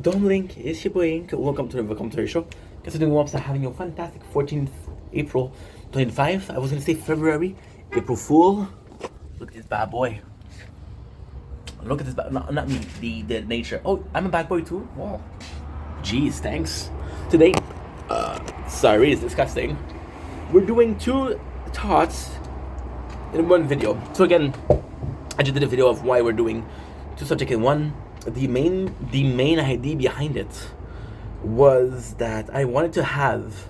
Link, it's your boy Ink. Welcome to the show. Considering Wops are having a fantastic 14th April 25. I was gonna say February, April Fool. Look at this bad boy. Look at this bad, not me, the nature. Oh, I'm a bad boy too? Wow. Jeez, thanks. Today, sorry, it's disgusting. We're doing two thoughts in one video. So again, I just did a video of why we're doing two subjects in one. The main idea behind it was that I wanted to have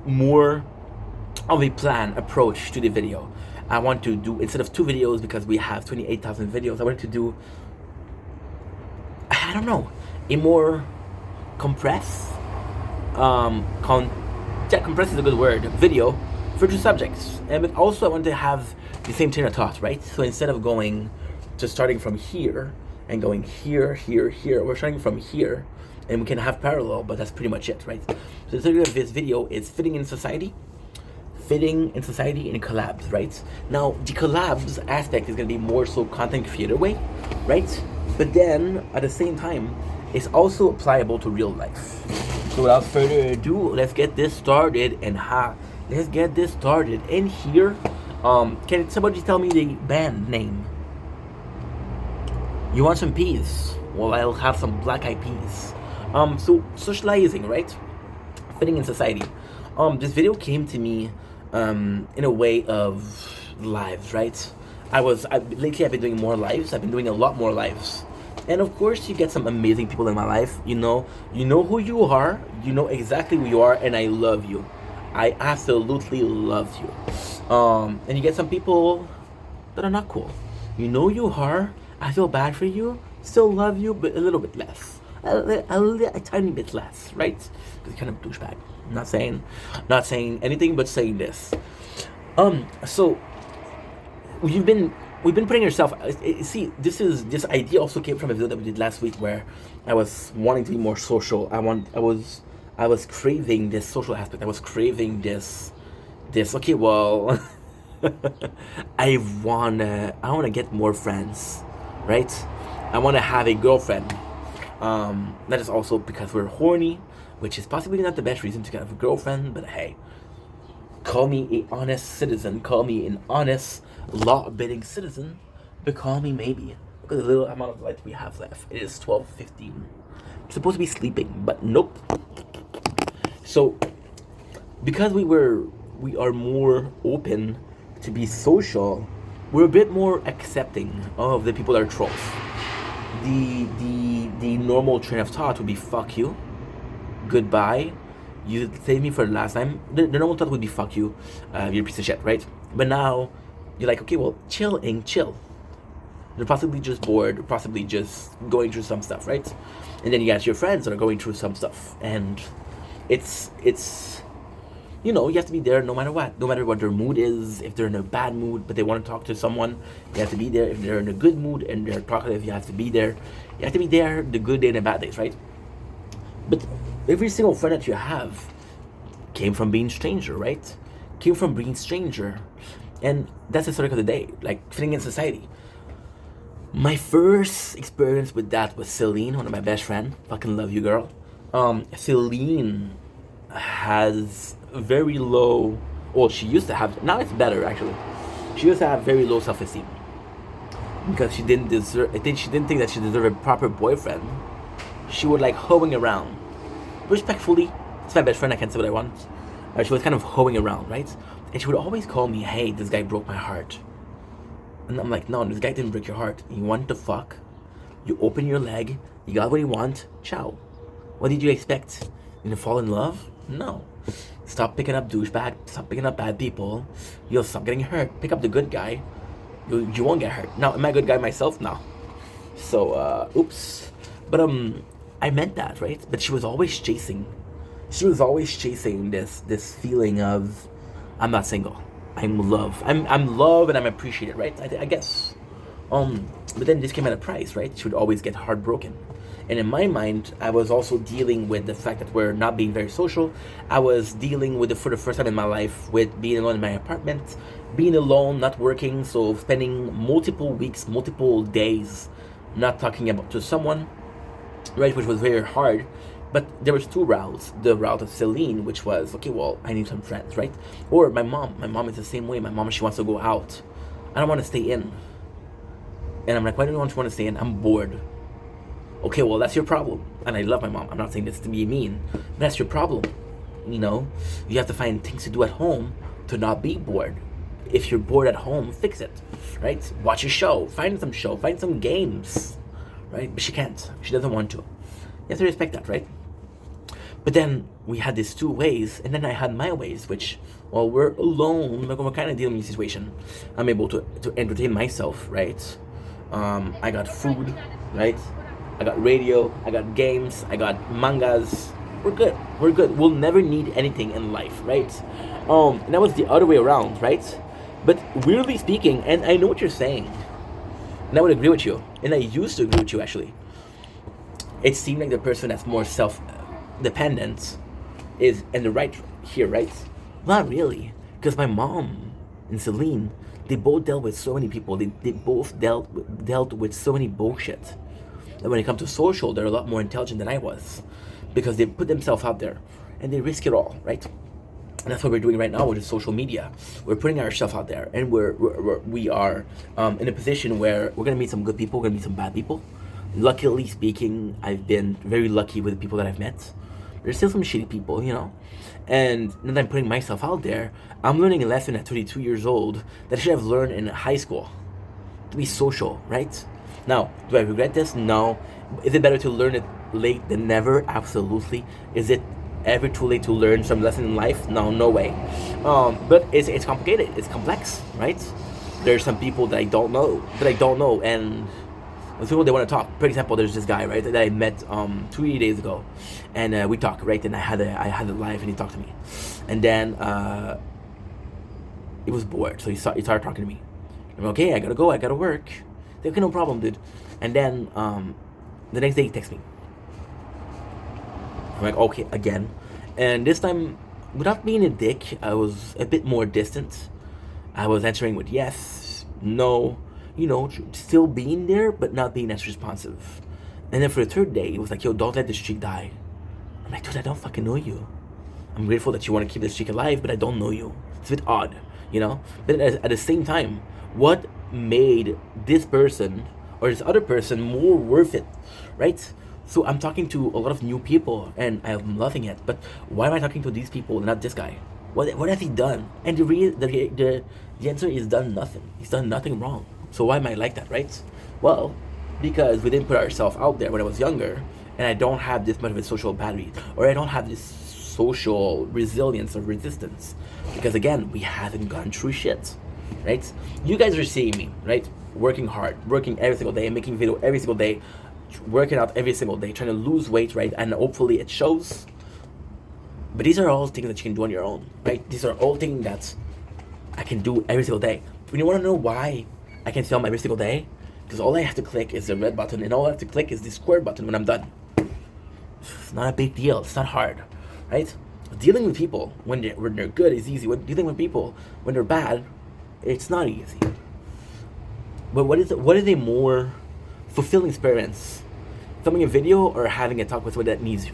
more of a plan approach to the video. I want to do, instead of two videos, because we have 28,000 videos, I wanted to do, I don't know, a more compressed compressed is a good word, video for two subjects. And but also I wanted to have the same train of thought, right? So instead of going to starting from here and going here, we're starting from here, and we can have parallel, but that's pretty much it, right? So the title of this video is fitting in society and collabs, right? Now the collabs aspect is going to be more so content creator way, right? But then at the same time it's also applicable to real life. So without further ado, let's get this started. Let's get this started. And here, can somebody tell me the band name? You want some peas? Well, I'll have some black eyed peas. So socializing, right? Fitting in society. This video came to me, in a way of lives, right? Lately I've been doing more lives. I've been doing a lot more lives. And of course, you get some amazing people in my life. You know who you are. You know exactly who you are, and I love you. I absolutely love you. And you get some people that are not cool. You know you are. I feel bad for you. Still love you, but a little bit less. A tiny bit less, right? Because you're kind of douchebag. Not saying anything, but saying this. So we've been putting yourself. See, this idea also came from a video that we did last week where I was wanting to be more social. I was craving this social aspect. I was craving this. Okay, well, I wanna get more friends, right? I wanna have a girlfriend. That is also because we're horny, which is possibly not the best reason to have a girlfriend. But hey, call me a honest citizen. Call me an honest, law-abiding citizen. But call me maybe. Look at the little amount of light we have left. It is 12:15. I'm supposed to be sleeping, but nope. So, because we are more open to be social, we're a bit more accepting of the people that are trolls. The normal train of thought would be fuck you, goodbye. You saved me for the last time. The normal thought would be fuck you, you're a piece of shit, right? But now you're like, okay, well, chill. They're possibly just bored, possibly just going through some stuff, right? And then you got your friends that are going through some stuff, and it's you have to be there no matter what their mood is. If they're in a bad mood but they want to talk to someone, you have to be there. If they're in a good mood and they're talkative, you have to be there. You have to be there the good day and the bad days, right? But every single friend that you have came from being stranger, right? Came from being stranger. And that's the story of the day, like fitting in society. My first experience with that was Celine, one of my best friend. Fucking love you, girl. Celine has very low, well, she used to have, now it's better actually. She used to have very low self-esteem because she didn't think that she deserved a proper boyfriend. She would like hoeing around. Respectfully, it's my best friend, I can say what I want. She was kind of hoeing around, right? And she would always call me, hey, this guy broke my heart. And I'm like, no, this guy didn't break your heart. You want to fuck, you open your leg, you got what you want, ciao. What did you expect? You to fall in love? No. Stop picking up douchebag. Stop picking up bad people. You'll stop getting hurt. Pick up the good guy. You won't get hurt. Now, am I a good guy myself? No. So, oops. But I meant that, right? But she was always chasing. She was always chasing this feeling of, I'm not single. I'm love. I'm love and I'm appreciated, right? I guess. But then this came at a price, right? She would always get heartbroken. And in my mind, I was also dealing with the fact that we're not being very social. I was dealing with it for the first time in my life with being alone in my apartment, being alone, not working, so spending multiple weeks, multiple days not talking about to someone. right, which was very hard. But there was two routes. The route of Celine, which was, okay, well, I need some friends, right? Or my mom. My mom is the same way. My mom, she wants to go out. I don't want to stay in. And I'm like, why don't you want to stay in? I'm bored. Okay, well, that's your problem. And I love my mom. I'm not saying this to be mean. But that's your problem. You know, you have to find things to do at home to not be bored. If you're bored at home, fix it, right? Watch a show. Find some games, right? But she can't. She doesn't want to. You have to respect that, right? But then we had these two ways, and then I had my ways, which, well, we're alone. We're kind of dealing with the situation. I'm able to entertain myself, right? I got food, right? I got radio. I got games. I got mangas. We're good. We're good. We'll never need anything in life, right? And that was the other way around, right? But weirdly speaking, and I know what you're saying, and I would agree with you, and I used to agree with you actually. It seemed like the person that's more self-dependent is in the right here, right? Not really, because my mom and Celine, they both dealt with so many people. They both dealt with so many bullshit. And when it comes to social, they're a lot more intelligent than I was, because they put themselves out there and they risk it all, right? And that's what we're doing right now with the social media. We're putting ourselves out there, and we are in a position where we're gonna meet some good people, we're gonna meet some bad people. Luckily speaking, I've been very lucky with the people that I've met. There's still some shitty people, you know. And now that I'm putting myself out there, I'm learning a lesson at 32 years old that I should have learned in high school. To be social, right? Now, do I regret this? No. Is it better to learn it late than never? Absolutely. Is it ever too late to learn some lesson in life? No way. But it's complicated. It's complex, right? There's some people that I don't know, and the people they want to talk. For example, there's this guy, right, that I met 3 days ago, and we talked, right, and I had a live, and he talked to me, and then he was bored, so he started talking to me. I'm like, okay, I gotta go, I gotta work. Like, okay, no problem, dude. And then the next day he texts me. I'm like, okay, again. And this time, without being a dick, I was a bit more distant. I was answering with yes, no, you know, still being there, but not being as responsive. And then for the third day, it was like, yo, don't let this streak die. I'm like, dude, I don't fucking know you. I'm grateful that you want to keep this streak alive, but I don't know you. It's a bit odd, you know? But at the same time, what made this person or this other person more worth it, right? So I'm talking to a lot of new people, and I'm loving it. But why am I talking to these people and not this guy? What has he done? And the answer is done nothing. He's done nothing wrong. So why am I like that, right? Well, because we didn't put ourselves out there when I was younger, and I don't have this much of a social battery, or I don't have this social resilience or resistance, because again, we haven't gone through shit, right? You guys are seeing me, right? Working hard, working every single day, making video every single day, working out every single day, trying to lose weight, right? And hopefully it shows. But these are all things that you can do on your own, right? These are all things that I can do every single day. When you want to know why I can film every single day, because all I have to click is the red button, and all I have to click is the square button when I'm done. It's not a big deal. It's not hard, right? Dealing with people when they're good is easy. When dealing with people when they're bad, it's not easy. But what is a more fulfilling experience? Filming a video or having a talk with somebody that needs you?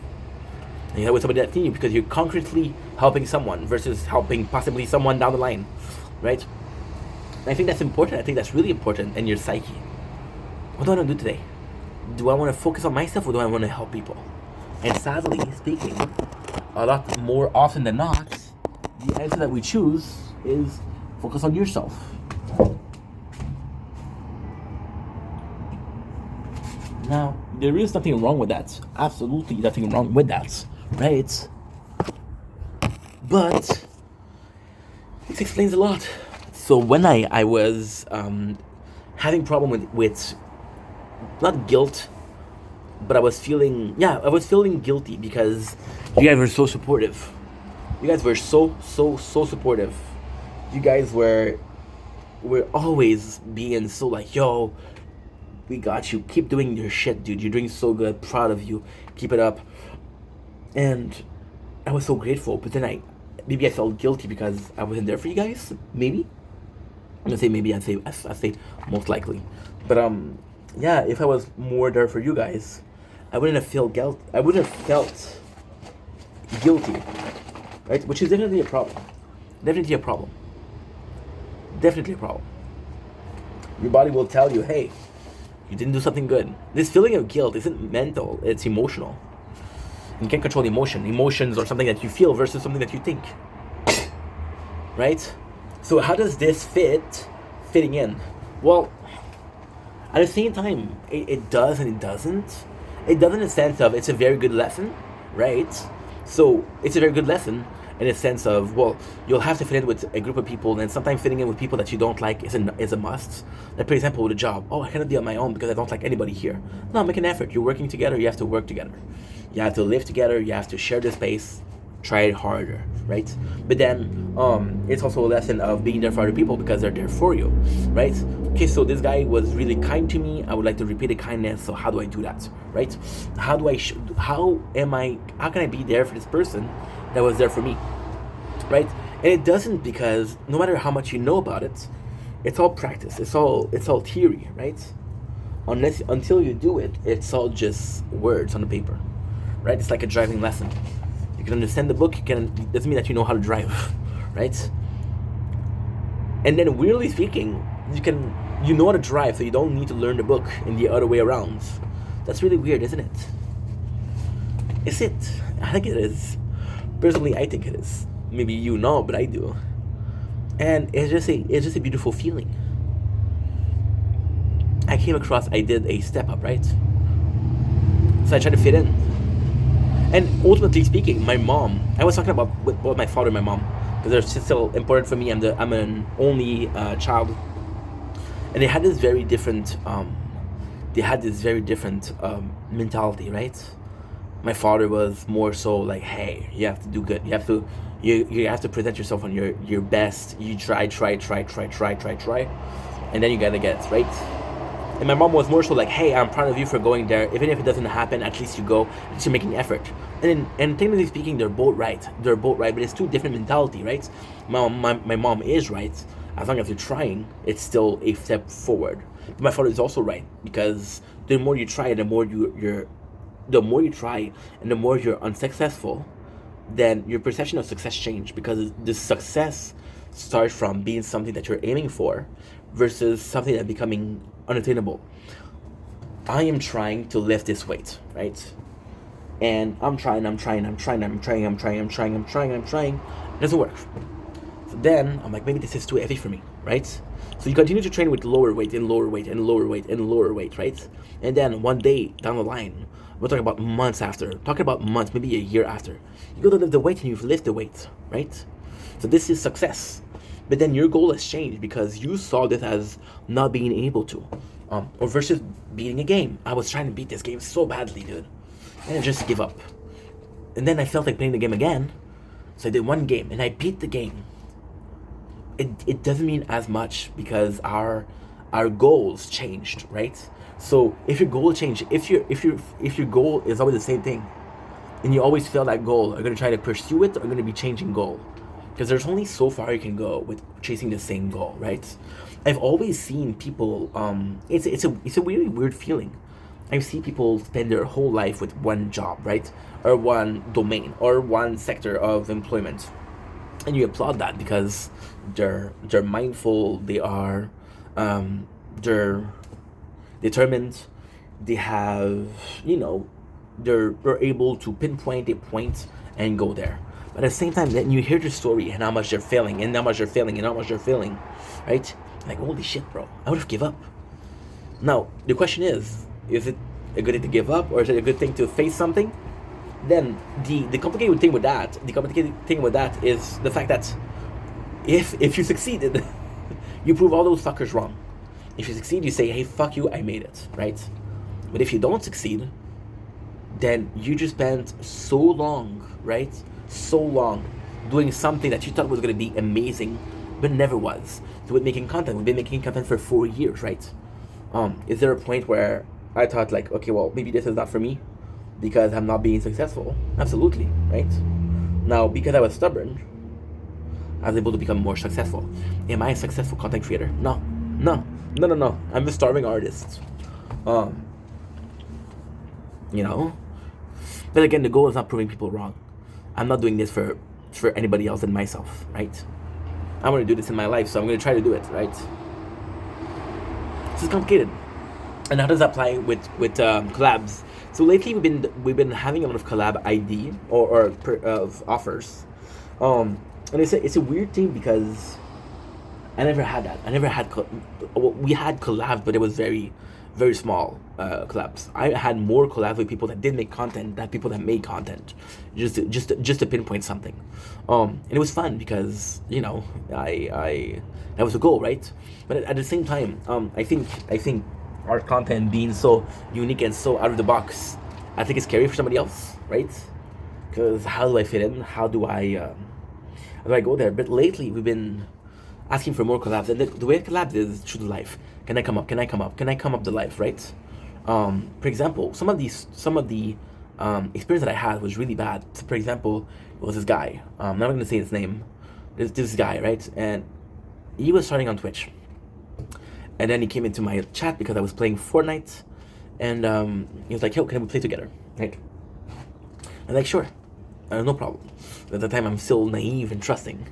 And you know, with somebody that needs you because you're concretely helping someone versus helping possibly someone down the line, right? And I think that's important. I think that's really important in your psyche. What do I want to do today? Do I want to focus on myself or do I want to help people? And sadly speaking, a lot more often than not, the answer that we choose is focus on yourself. Now, there is nothing wrong with that. Absolutely nothing wrong with that, right? But it explains a lot. So when I was having problem with not guilt, but I was feeling guilty because you guys were so supportive. You guys were so supportive. You guys were always being so like, yo, we got you. Keep doing your shit, dude. You're doing so good. Proud of you. Keep it up. And I was so grateful. But then I felt guilty because I wasn't there for you guys. Maybe. I'm gonna say maybe. I say most likely. But yeah, if I was more there for you guys, I wouldn't have felt guilt. I wouldn't have felt guilty, right? Which is definitely a problem. Definitely a problem. Definitely a problem. Your body will tell you, hey, you didn't do something good. This feeling of guilt isn't mental, it's emotional. You can't control emotion. Emotions are something that you feel versus something that you think. Right? So how does this fitting in? Well, at the same time, it does and it doesn't. It does in the sense of it's a very good lesson, right? So it's a very good lesson in a sense of, well, you'll have to fit in with a group of people, and sometimes fitting in with people that you don't like is a must. Like, for example, with a job, oh, I cannot be on my own because I don't like anybody here. No, make an effort. You're working together, you have to work together. You have to live together, you have to share the space, try it harder, right? But then it's also a lesson of being there for other people because they're there for you, right? Okay, so this guy was really kind to me. I would like to repeat the kindness. So how do I do that, right? How can I be there for this person that was there for me, right? And it doesn't, because no matter how much you know about it, it's all practice. It's all theory, right? Until you do it, it's all just words on the paper, right? It's like a driving lesson. You can understand the book. It doesn't mean that you know how to drive, right? And then, weirdly speaking, you know how to drive, so you don't need to learn the book in the other way around. That's really weird, isn't it? Is it? I think it is. Personally, I think it is. Maybe you know, but I do. And it's just a beautiful feeling. I did a step up, right? So I tried to fit in. And ultimately speaking, my mom, I was talking about with both my father and my mom, because they're still important for me. I'm an only child. And they had this very different, mentality, right? My father was more so like, hey, you have to do good. You have to present yourself on your best. You try, and then you gotta get it, right? And my mom was more so like, hey, I'm proud of you for going there. Even if it doesn't happen, at least you go. At least you're making effort. And technically speaking, they're both right, but it's two different mentality, right? My mom is right. As long as you're trying, it's still a step forward. But my father is also right, because the more you try, the more you try, and the more you're unsuccessful, then your perception of success change, because the success starts from being something that you're aiming for versus something that's becoming unattainable. I am trying to lift this weight, right? And I'm trying. It doesn't work. So then I'm like, maybe this is too heavy for me, right? So you continue to train with lower weight, right? And then one day down the line, we're talking about months, maybe a year after, you go to lift the weight and you've lifted the weight, right? So this is success. But then your goal has changed because you saw this as not being able to, or versus beating a game. I was trying to beat this game so badly, dude, and I just give up. And then I felt like playing the game again, so I did one game and I beat the game. It doesn't mean as much because our goals changed, right? So if your goal changed, if your goal is always the same thing, and you always fail that goal, are you gonna try to pursue it, or are you gonna be changing goal? Because there's only so far you can go with chasing the same goal, right? I've always seen people. It's a really weird feeling. I see people spend their whole life with one job, right, or one domain, or one sector of employment, and you applaud that because they're mindful, they're determined, they have, they're able to pinpoint a point and go there. But at the same time, then you hear the story and how much they're failing, right? Like, holy shit, bro, I would have give up. Now, the question is it a good thing to give up, or is it a good thing to face something? Then the complicated thing with that is the fact that if you succeeded, you prove all those fuckers wrong. If you succeed, you say, hey, fuck you, I made it, right? But if you don't succeed, then you just spent so long, right? So long doing something that you thought was going to be amazing, but never was. So with making content, we've been making content for 4 years, right? Is there a point where I thought like, okay, well, maybe this is not for me because I'm not being successful? Absolutely, right? Now, because I was stubborn, I was able to become more successful. Am I a successful content creator? No. I'm a starving artist. you know. But again, the goal is not proving people wrong. I'm not doing this for anybody else than myself, right? I want to do this in my life, so I'm going to try to do it, right? This is complicated. And how does that apply with collabs? So lately we've been having a lot of collab ID of offers, and it's a weird thing because I never had that. I never had we had collabs, but it was very very small collabs. I had more collabs with people that did make content than people that made content, just to pinpoint something, and it was fun because I that was the goal, right? But at the same time, I think our content being so unique and so out of the box, I think it's scary for somebody else, right? Because how do I fit in? How do I go there? But lately we've been asking for more collabs, and the way collabs is through the life. Can I come up? Can I come up? Can I come up the life? Right? For example, some of the experience that I had was really bad. So for example, it was this guy. I'm not going to say his name. This guy, right? And he was starting on Twitch, and then he came into my chat because I was playing Fortnite, and he was like, "Yo, can we play together?" Right? I'm like, "Sure." No problem. At the time, I'm still naive and trusting.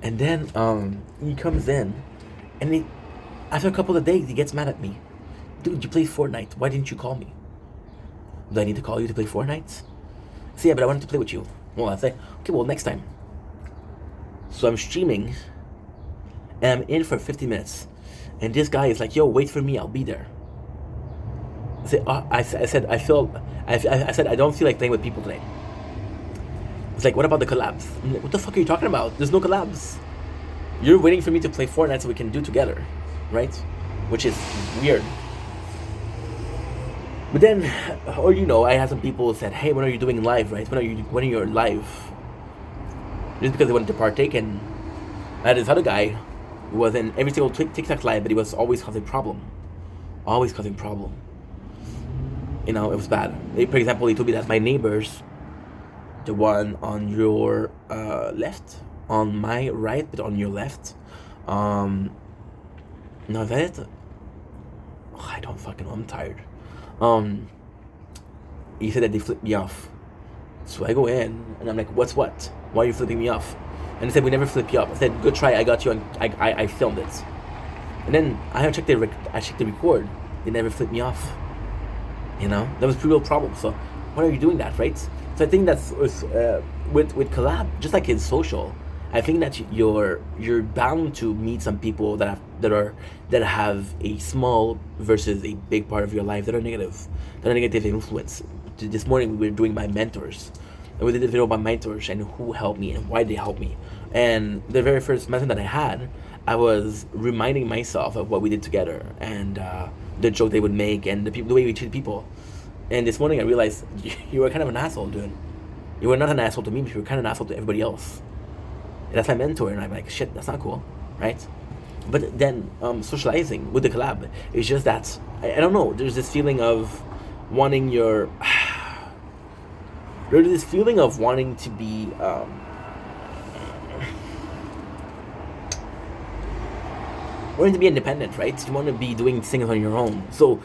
And then he comes in, and after a couple of days, he gets mad at me. Dude, you play Fortnite. Why didn't you call me? Do I need to call you to play Fortnite? So yeah, but I wanted to play with you. Well, I say, okay, well, next time. So I'm streaming, and I'm in for 50 minutes. And this guy is like, yo, wait for me, I'll be there. I said, I said, I don't feel like playing with people today. It's like, what about the collabs? I'm like, what the fuck are you talking about? There's no collabs. You're waiting for me to play Fortnite so we can do together, right? Which is weird. But then, I had some people said, hey, when are you doing live, right? When are you live? Just because they wanted to partake, and I had this other guy who was in every single TikTok live, but he was always causing problem. Always causing problem. It was bad. For example, he told me that my neighbors, the one on your left, on my right, but on your left, no, is that it? Oh, I don't fucking know, I'm tired. He said that they flipped me off. So I go in, and I'm like, what? Why are you flipping me off? And they said, we never flip you up. I said, good try, I got you, and I filmed it. And then I checked the record, they never flipped me off. That was a real problem. So why are you doing that, right? So I think that's with collab, just like in social, I think that you're bound to meet some people that have a small versus a big part of your life that are negative influence. This morning we were doing my mentors, and we did a video about mentors and who helped me and why they helped me. And the very first mentor that I had, I was reminding myself of what we did together and the joke they would make and the way we treat people. And this morning I realized you were kind of an asshole, dude. You were not an asshole to me, but you were kind of an asshole to everybody else. And that's my mentor, and I'm like, shit, that's not cool, right? But then socializing with the collab is just that, I don't know, there's this feeling of wanting to be wanting to be independent, right? You want to be doing things on your own. So,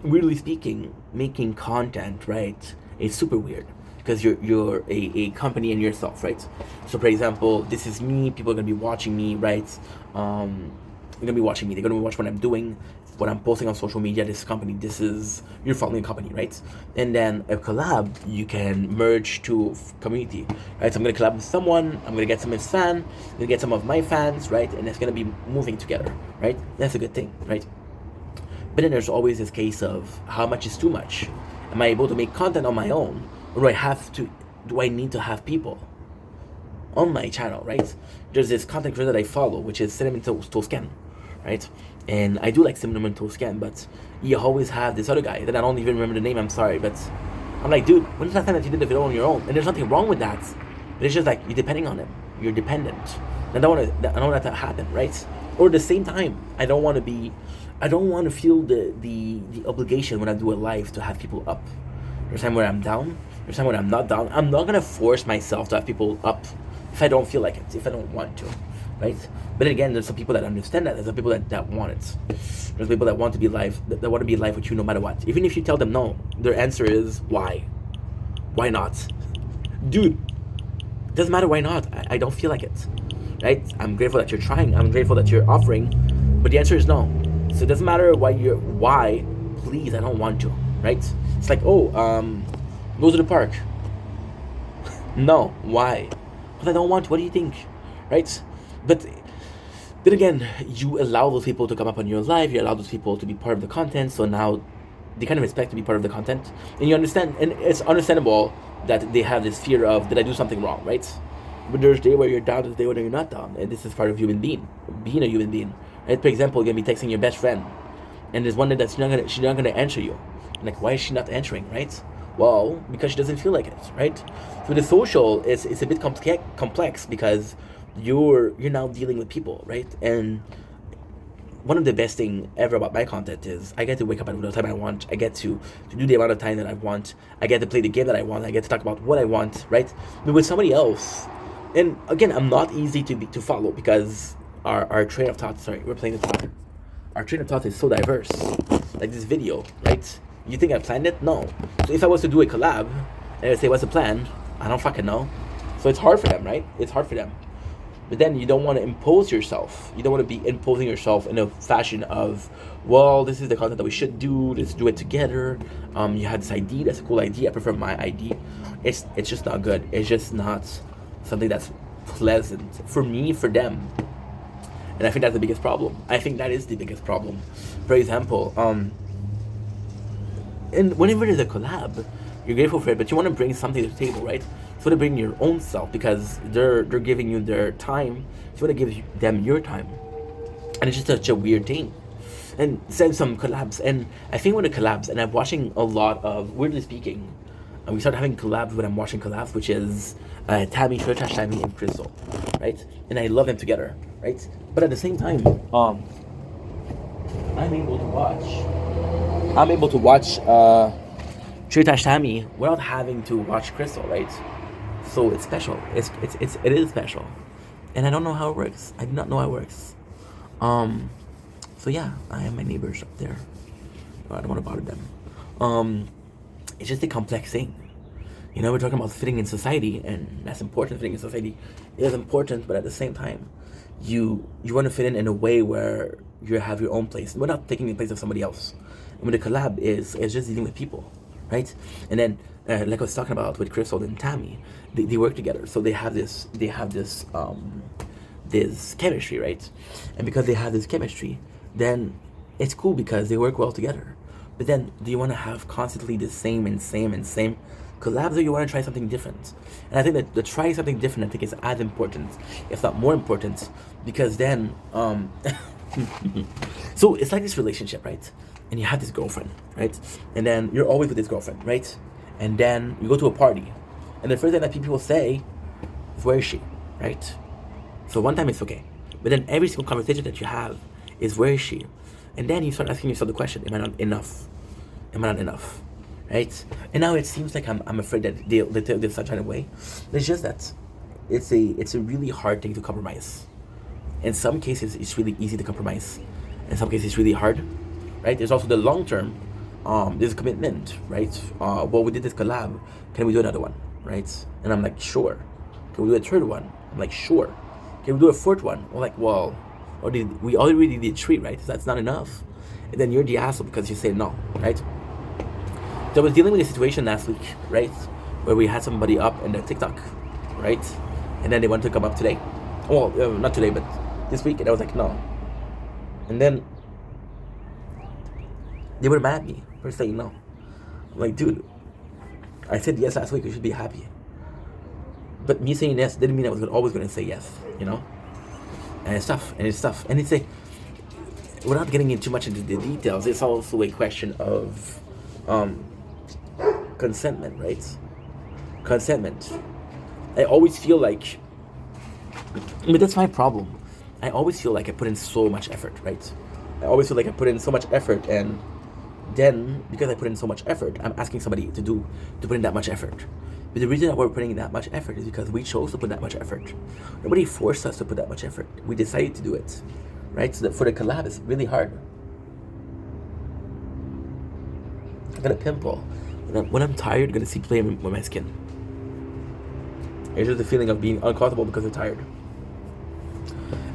weirdly speaking, making content, right, is super weird because you're a company in yourself, right? So, for example, this is me. People are gonna be watching me, right? They're gonna be watching me. They're gonna watch what I'm doing, what I'm posting on social media. This company, you're following a company, right? And then a collab, you can merge to community, right? So I'm gonna collab with someone. I'm gonna get some of his fan. I'm gonna get some of my fans, right? And it's gonna be moving together, right? That's a good thing, right? But then there's always this case of how much is too much. Am I able to make content on my own, or do I need to have people on my channel, right? There's this content creator that I follow, which is Cinnamon Toast Can, right? And I do like Cinnamon Toast Can, but you always have this other guy that I don't even remember the name, I'm sorry, but I'm like, dude, when's the last time that you did a video on your own? And there's nothing wrong with that, but it's just like, you're depending on him, you're dependent. And I don't want that to happen, right? Or at the same time, I don't want to feel the obligation when I do a live to have people up. There's time where I'm down, there's time when I'm not down. I'm not gonna force myself to have people up if I don't feel like it, if I don't want to, right? But then again, there's some people that understand that. There's some people that want it. There's people that want to be live, that want to be live with you no matter what. Even if you tell them no, their answer is why? Why not? Dude, doesn't matter why not. I don't feel like it. Right? I'm grateful that you're trying. I'm grateful that you're offering. But the answer is no. So it doesn't matter why, please, I don't want to. Right? It's like, go to the park. No, why? Because I don't want to. What do you think? Right? But then again, you allow those people to come up on your life, you allow those people to be part of the content, so now they kind of expect to be part of the content. And you understand, and it's understandable that they have this fear of, did I do something wrong, right? But there's a day where you're down, there's a day where you're not down. And this is part of being a human being. Right? For example, you're gonna be texting your best friend, and there's one day that she's not gonna answer you. And like, why is she not answering, right? Well, because she doesn't feel like it, right? So the social is a bit complex because you're now dealing with people, right? And one of the best thing ever about my content is I get to wake up at the time I want. I get to do the amount of time that I want. I get to play the game that I want. I get to talk about what I want, right? But with somebody else, and again, I'm not easy to follow because our train of thought. Sorry, we're playing the thought. Our train of thought is so diverse. Like this video, right? You think I planned it? No. So if I was to do a collab and I say what's the plan, I don't fucking know. So it's hard for them, right? It's hard for them. But then you don't want to impose yourself. You don't want to be imposing yourself in a fashion of, well, this is the content that we should do. Let's do it together. You had this idea. That's a cool idea. I prefer my idea. It's just not good. It's just not something that's pleasant for me, for them. And I think that's the biggest problem. I think that is the biggest problem. For example, and whenever there's a collab, you're grateful for it, but you want to bring something to the table, right? So to bring your own self because they're giving you their time. So you want to give them your time, and it's just such a weird thing. And send some collabs, and I think when it collabs, and I'm watching a lot of weirdly speaking, and we started having collabs when I'm watching collabs, which is Tammy, Shirtash Tammy, and Crystal, right? And I love them together, right? But at the same time, I'm able to watch Shirtash Tammy without having to watch Crystal, right? So it's special. It is special, and I don't know how it works. I do not know how it works. So yeah, I have my neighbors up there. I don't want to bother them. It's just a complex thing. You know, we're talking about fitting in society, and that's important. Fitting in society is important, but at the same time, you want to fit in a way where you have your own place without taking the place of somebody else. And when the collab is just dealing with people, right? And then, like I was talking about with Crystal and Tammy, they work together, so they have this chemistry, right? And because they have this chemistry, then it's cool because they work well together. But then, do you want to have constantly the same collabs, or you want to try something different? And I think that the trying something different, I think, is as important, if not more important, because then, so it's like this relationship, right? And you have this girlfriend, right? And then you're always with this girlfriend, right? And then you go to a party, and the first thing that people say is, where is she, right? So one time it's okay, but then every single conversation that you have is, where is she? And then you start asking yourself the question, am I not enough? Am I not enough? Right? And now it seems like I'm afraid that they'll start trying to away. It's just that it's a really hard thing to compromise. In some cases, it's really easy to compromise. In some cases, it's really hard. Right? There's also the long term. There's a commitment, right? Well, we did this collab. Can we do another one? Right? And I'm like, sure. Can we do a third one? I'm like, sure. Can we do a fourth one? We're like, well, we already did three, right? So that's not enough. And then you're the asshole because you say no, right? So I was dealing with a situation last week, right? Where we had somebody up in the TikTok, right? And then they wanted to come up today. Well, not today, but this week. And I was like, no. And then they were mad at me for saying no. I'm like, dude, I said yes last week. You should be happy. But me saying yes didn't mean I was always going to say yes, you know? And it's tough. And it's a, without getting too much into the details, it's also a question of consentment, right? Consentment. I always feel like, but that's my problem. I always feel like I put in so much effort, right? I always feel like I put in so much effort, and then because I put in so much effort, I'm asking somebody to put in that much effort. But the reason that we're putting that much effort is because we chose to put that much effort. Nobody forced us to put that much effort. We decided to do it, right? So that for the collab, it's really hard. I got a pimple. When I'm tired, I'm gonna see playing with my skin. It's just the feeling of being uncomfortable because I'm tired.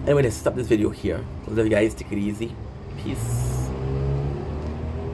Anyway, let's stop this video here. Love you guys. Take it easy. Peace.